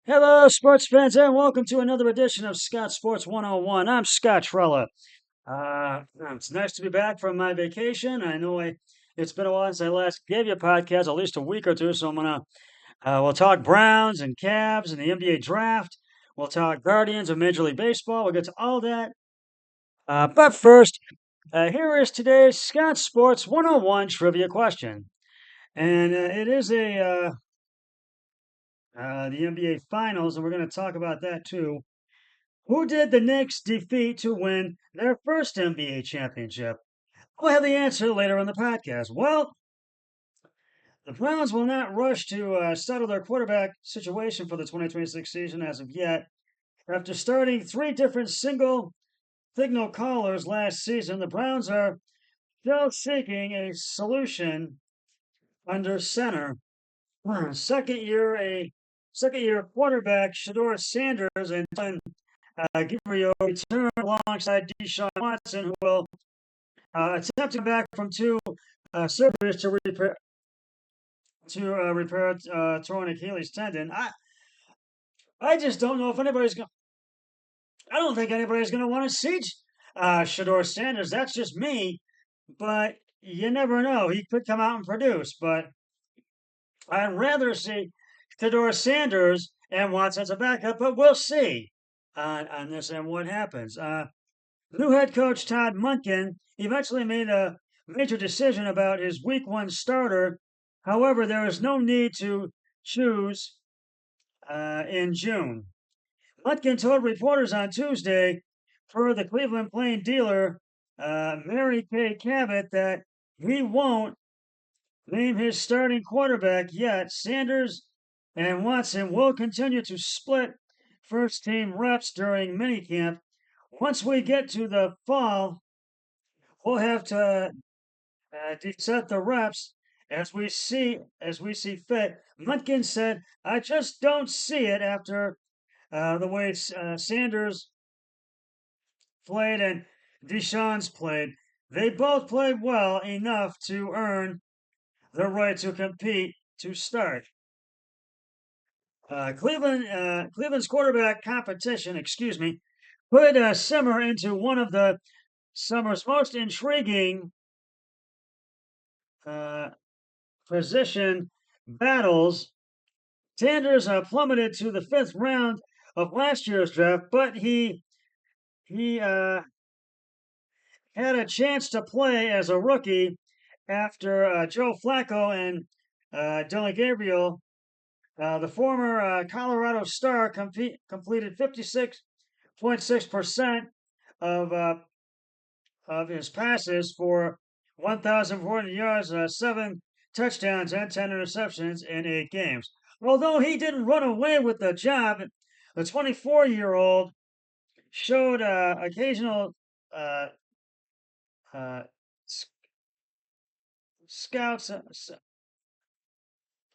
Hello, sports fans, and welcome to another edition of Scott Sports 101. I'm Scott Trella. It's nice to be back from my vacation. It's been a while since I last gave you a podcast, at least a week or two. So we'll talk Browns and CAVS and the NBA draft. We'll talk Guardians of Major League Baseball. We'll get to all that. But first, here is today's Scott Sports 101 trivia question. And it is the NBA Finals, and we're going to talk about that too. Who did the Knicks defeat to win their first NBA championship? We'll have the answer later in the podcast. Well, the Browns will not rush to settle their quarterback situation for the 2026 season as of yet. After starting three different single signal callers last season, the Browns are still seeking a solution under center. Second year quarterback Shador Sanders and Gabriel return alongside Deshaun Watson, who will attempt to come back from two surgeries to repair torn Achilles tendon. I just don't know if anybody's going. I don't think anybody's going to want to see Shador Sanders. That's just me, but you never know. He could come out and produce, but I'd rather see Shador Sanders and Watson as a backup. But we'll see on this and what happens. New head coach Todd Monken eventually made a major decision about his week one starter. However, there is no need to choose in June. Monken told reporters on Tuesday, per the Cleveland Plain dealer, Mary Kay Cabot, that he won't name his starting quarterback yet. Sanders and Watson will continue to split first team reps during minicamp. Once we get to the fall, we'll have to set the reps as we see fit. Munkin said, "I just don't see it after the way Sanders played and Deshaun's played. They both played well enough to earn the right to compete to start." Cleveland's quarterback competition, could simmer into one of the summer's most intriguing uh, position battles. Sanders plummeted to the fifth round of last year's draft, but he had a chance to play as a rookie after Joe Flacco and Dylan Gabriel, the former Colorado Star, completed 56.6% of his passes for 1,400 yards, 7 touchdowns, and 10 interceptions in 8 games. Although he didn't run away with the job, the 24-year-old showed occasional uh, uh, scouts,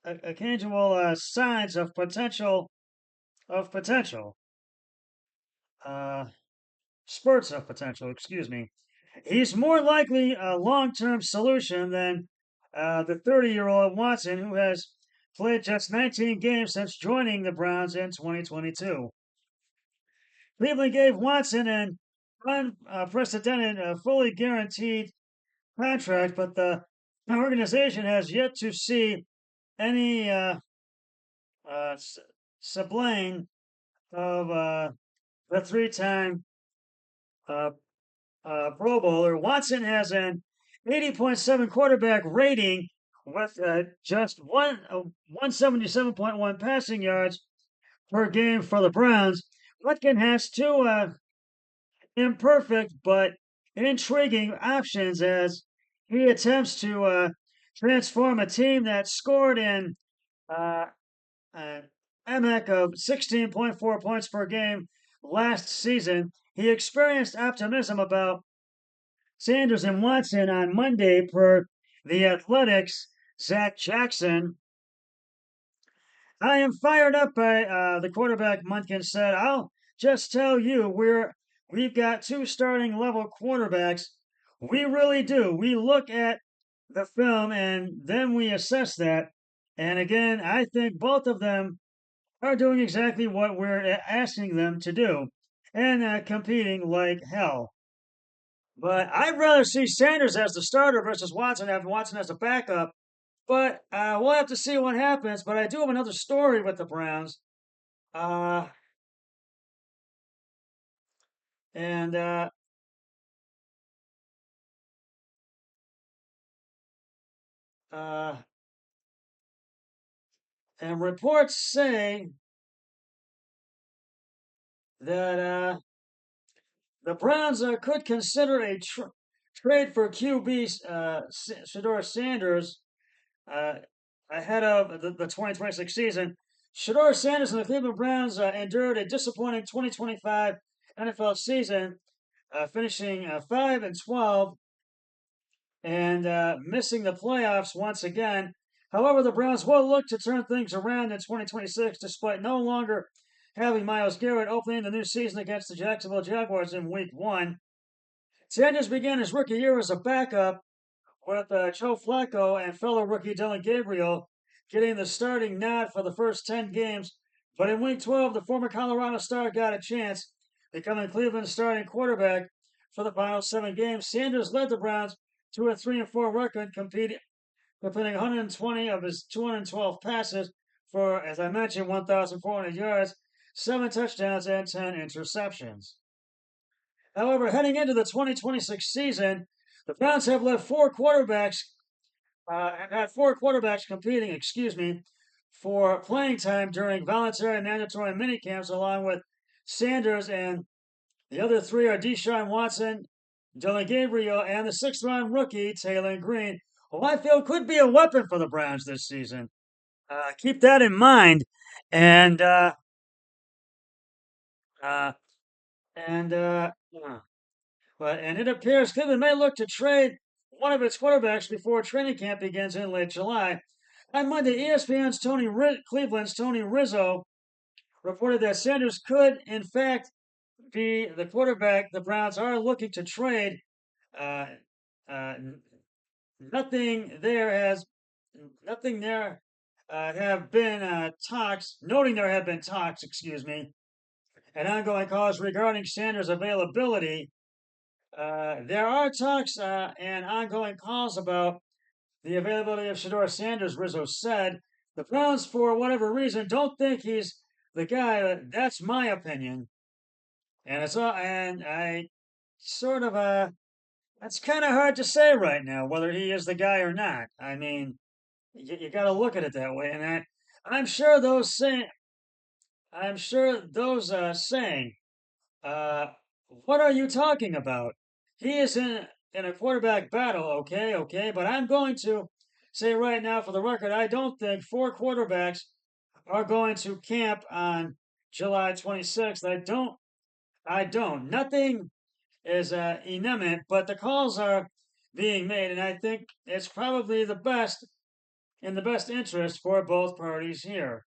occasional signs of potential, uh, spurts of potential. Excuse me. He's more likely a long-term solution than the 30-year-old Watson, who has played just 19 games since joining the Browns in 2022. Cleveland gave Watson an unprecedented, fully guaranteed contract, but the organization has yet to see any uh, sublime of the three-time uh, Pro Bowler. Watson has an 80.7 quarterback rating with just 177.1 passing yards per game for the Browns. Watkin has two imperfect but intriguing options as he attempts to transform a team that scored in uh, an MX of 16.4 points per game last season. He experienced optimism about Sanders and Watson on Monday per the Athletics' Zach Jackson. "I am fired up by the quarterback," Munkin said. "I'll just tell you, we've got two starting level quarterbacks. We really do. We look at the film and then we assess that. And again, I think both of them are doing exactly what we're asking them to do and competing like hell. But I'd rather see Sanders as the starter versus Watson, having Watson as a backup. But we'll have to see what happens. But I do have another story with the Browns. Uh, and uh, and reports say that the Browns could consider a trade for QB Shador Sanders uh, ahead of the 2026 season. Shador Sanders and the Cleveland Browns endured a disappointing 2025 NFL season, finishing 5-12 and missing the playoffs once again. However, the Browns will look to turn things around in 2026 despite no longer having Myles Garrett opening the new season against the Jacksonville Jaguars in Week 1. Sanders began his rookie year as a backup with Joe Flacco and fellow rookie Dylan Gabriel getting the starting nod for the first 10 games. But in Week 12, the former Colorado star got a chance, becoming Cleveland's starting quarterback for the final 7 games. Sanders led the Browns to a 3-4 record, completing 120 of his 212 passes for, as I mentioned, 1,400 yards, 7 touchdowns, and 10 interceptions. However, heading into the 2026 season, the Browns have had 4 quarterbacks competing, for playing time during voluntary and mandatory minicamps, along with Sanders, and the other 3 are Deshaun Watson, Dylan Gabriel, and the 6th-round rookie Taylor Green, who I feel could be a weapon for the Browns this season. Keep that in mind, and uh, and and it appears Cleveland may look to trade one of its quarterbacks before training camp begins in late July. On Monday, ESPN's Cleveland's Tony Rizzo reported that Sanders could, in fact, be the quarterback the Browns are looking to trade. Uh, uh, nothing there has, nothing there have been talks. Noting there have been talks, and ongoing calls regarding Sanders' availability. There are talks and ongoing calls about the availability of Shador Sanders, Rizzo said. The Browns, for whatever reason, don't think he's the guy. That's my opinion. And it's all, and I sort of, that's kind of hard to say right now, whether he is the guy or not. I mean, you got to look at it that way. And I'm sure those saying, I'm sure those saying, uh, what are you talking about? He is in a quarterback battle, okay. But I'm going to say right now, for the record, I don't think 4 quarterbacks are going to camp on July 26th. I don't. Nothing is imminent, but the calls are being made, and I think it's probably in the best interest for both parties here.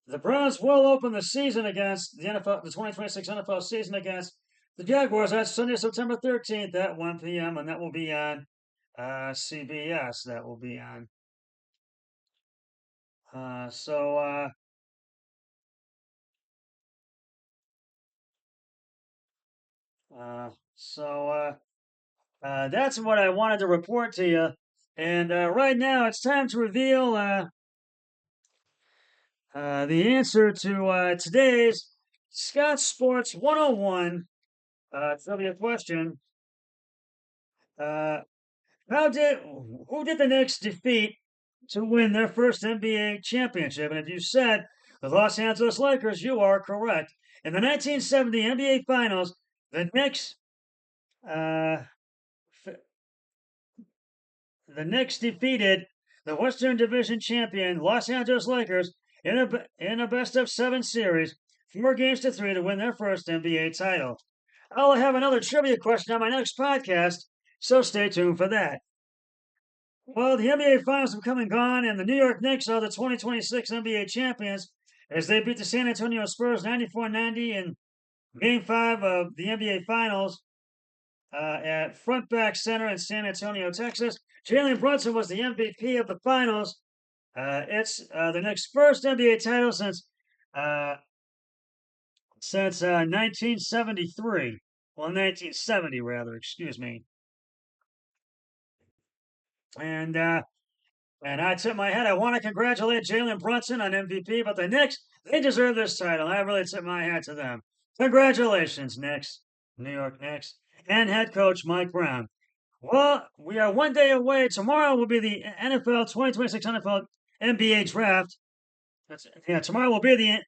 The Browns will open the season against the 2026 NFL season against the Jaguars. That's Sunday, September 13th at 1 p.m., and that will be on CBS. That will be on. Uh, so, uh, so that's what I wanted to report to you. And right now, it's time to reveal the answer to today's Scott Sports 101 trivia question. Uh, who did the Knicks defeat to win their first NBA championship? And if you said the Los Angeles Lakers, you are correct. In the 1970 NBA Finals, the Knicks uh, the Knicks defeated the Western Division champion Los Angeles Lakers in a best-of-7 series, 4 games to 3 to win their first NBA title. I'll have another trivia question on my next podcast, so stay tuned for that. Well, the NBA Finals have come and gone, and the New York Knicks are the 2026 NBA champions as they beat the San Antonio Spurs 94-90 in Game 5 of the NBA Finals at Frontback Center in San Antonio, Texas. Jalen Brunson was the MVP of the finals It's the Knicks' first NBA title uh, since 1973. Well, 1970 rather. Excuse me. And I tip my hat. I want to congratulate Jalen Brunson on MVP, but the Knicks, they deserve this title. I really tip my hat to them. Congratulations, Knicks, New York Knicks, and head coach Mike Brown. Well, we are one day away. Tomorrow will be the NFL 2026 NFL NBA draft. Tomorrow will be the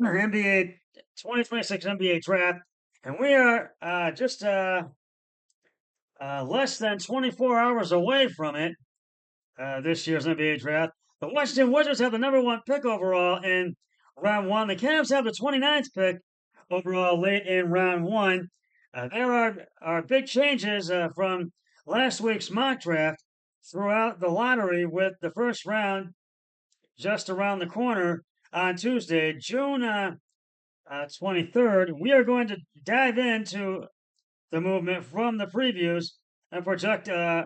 NBA 2026 NBA draft, and we are just less than 24 hours away from it. This year's NBA draft. The Washington Wizards have the number one pick overall in round one. The Cavs have the 29th pick overall late in round one. There are big changes from last week's mock draft throughout the lottery, with the first round just around the corner on Tuesday, June 23rd. We are going to dive into the movement from the previews and project uh,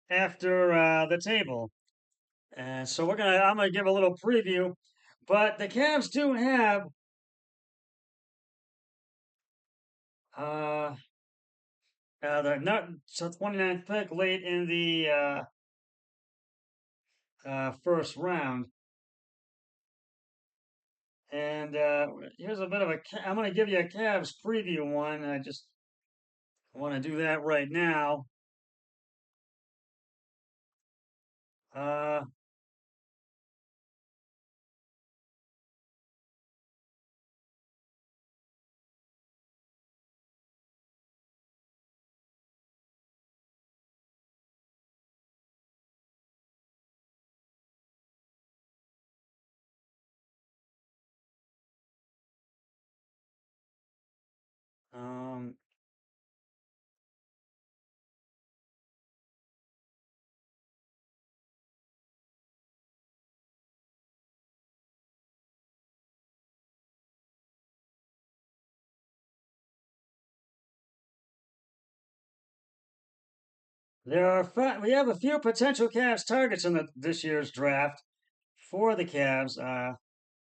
after the table. And so I'm gonna give a little preview, but the Cavs do have uh, the not so 29th pick late in the first round. And here's a bit of a. I'm gonna give you a Cavs preview one. I just want to do that right now. Uh, um, we have a few potential Cavs targets in this year's draft for the Cavs.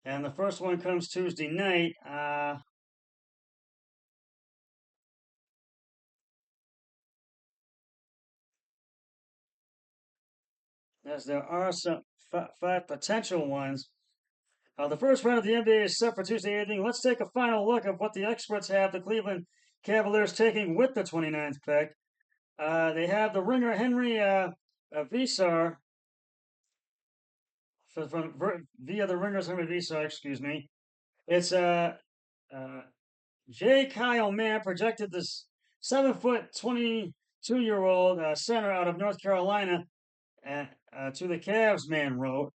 And the first one comes Tuesday night. As there are five potential ones. The first round of the NBA is set for Tuesday evening. Let's take a final look at what the experts have the Cleveland Cavaliers taking with the 29th pick. They have the ringer Henry Visar via the ringers Henry Visar, excuse me. It's uh, J. Kyle Mann projected this 7 foot 22-year-old center out of North Carolina to the Cavs, man wrote.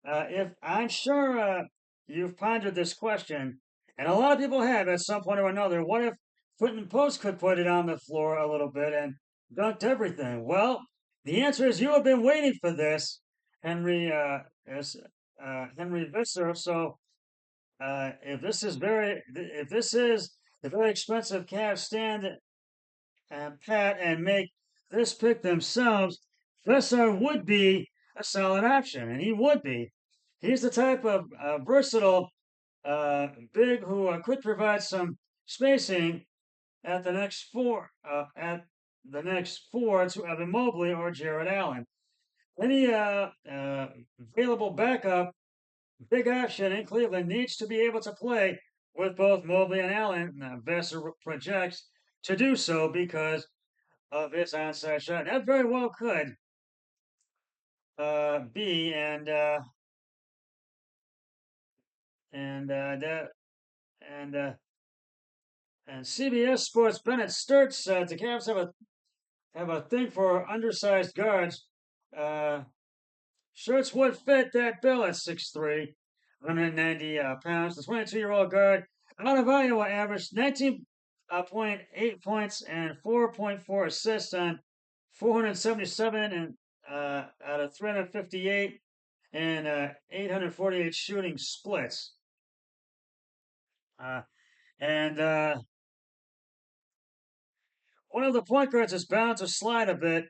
If I'm sure you've pondered this question, and a lot of people have at some point or another, what if Quentin Post could put it on the floor a little bit and dunked everything? Well, the answer is you have been waiting for this, Henry Henry Visser. So if this is the very expensive Cavs stand and pat and make this pick themselves, Visser would be a solid option, and he would be. He's the type of versatile big who could provide some spacing at the next four to Evan Mobley or Jared Allen. Any available backup big option in Cleveland needs to be able to play with both Mobley and Allen. Vassar projects to do so because of his onside shot. That very well could be, and that and and CBS Sports Bennett Sturts the Cavs have a thing for undersized guards. Uh, Sturts would fit that bill at 6'3", 190 pounds. The 22-year-old guard out of Iowa averaged 19.8 points and 4.4 assists on 477 and out of 358 and 848 shooting splits. And one of the point guards is bound to slide a bit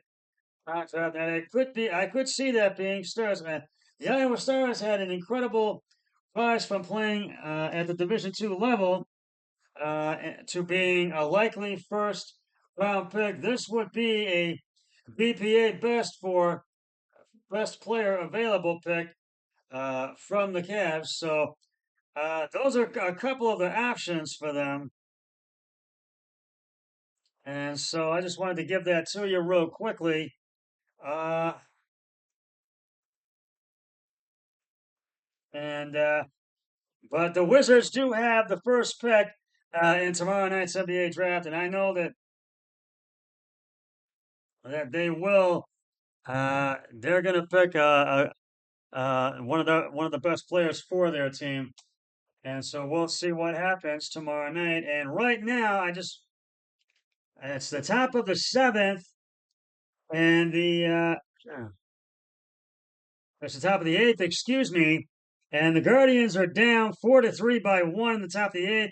Contract, and it could be. I could see that being Stars. The Iowa Stars had an incredible rise from playing at the Division II level to being a likely first round pick. This would be a BPA best player available pick from the Cavs. So those are a couple of the options for them. And so I just wanted to give that to you real quickly. Uh, and But the Wizards do have the first pick in tomorrow night's NBA draft, and I know that they will. They're going to pick one of the best players for their team, and so we'll see what happens tomorrow night. And right now, it's the top of the seventh, and it's the top of the eighth. Excuse me. And the Guardians are down 4-3 by one in the top of the eighth.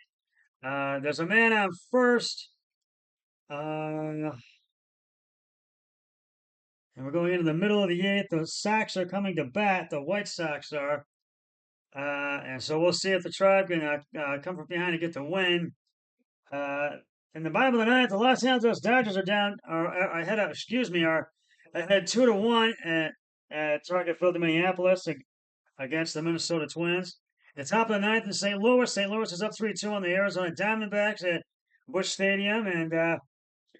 There's a man on first. Uh, And we're going into the middle of the eighth. The Sox are coming to bat. The White Sox are. And so we'll see if the Tribe can come from behind and get the win. Uh, in the bottom of the ninth, the Los Angeles Dodgers are down, are ahead of, excuse me, are ahead 2-1 at Target Field in Minneapolis against the Minnesota Twins. At the top of the ninth in St. Louis, St. Louis is up 3-2 on the Arizona Diamondbacks at Busch Stadium. And the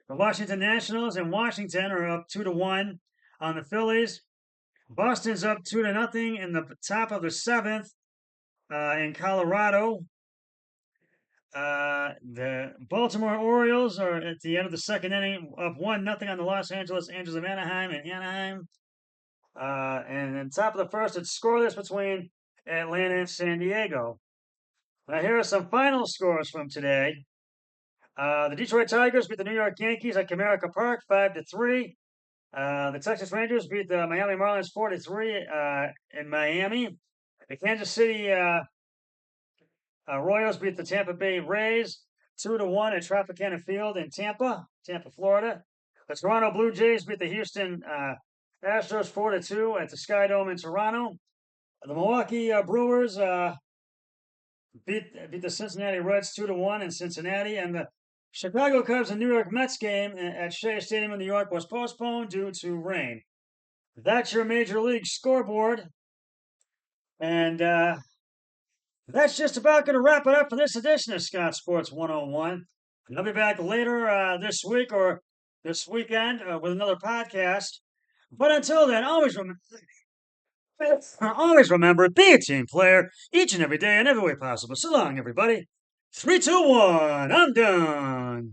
Washington Nationals in Washington are up 2-1 on the Phillies. Boston's up 2-0 in the top of the seventh in Colorado. The Baltimore Orioles are at the end of the second inning up 1-0 on the Los Angeles Angels of Anaheim and Anaheim. And then top of the first, it's scoreless between Atlanta and San Diego. Now here are some final scores from today. The Detroit Tigers beat the New York Yankees at Comerica Park 5-3. The Texas Rangers beat the Miami Marlins 4-3 in Miami. The Kansas City Royals beat the Tampa Bay Rays 2-1 at Tropicana Field in Tampa, Florida. The Toronto Blue Jays beat the Houston Astros 4-2 at the Sky Dome in Toronto. The Milwaukee Brewers beat the Cincinnati Reds 2-1 in Cincinnati, and the Chicago Cubs and New York Mets game at Shea Stadium in New York was postponed due to rain. That's your Major League scoreboard. And that's just about going to wrap it up for this edition of Scott Sports 101. I'll be back later this week or this weekend with another podcast. But until then, always remember, be a team player each and every day in every way possible. So long, everybody. 3, 2, 1. I'm done.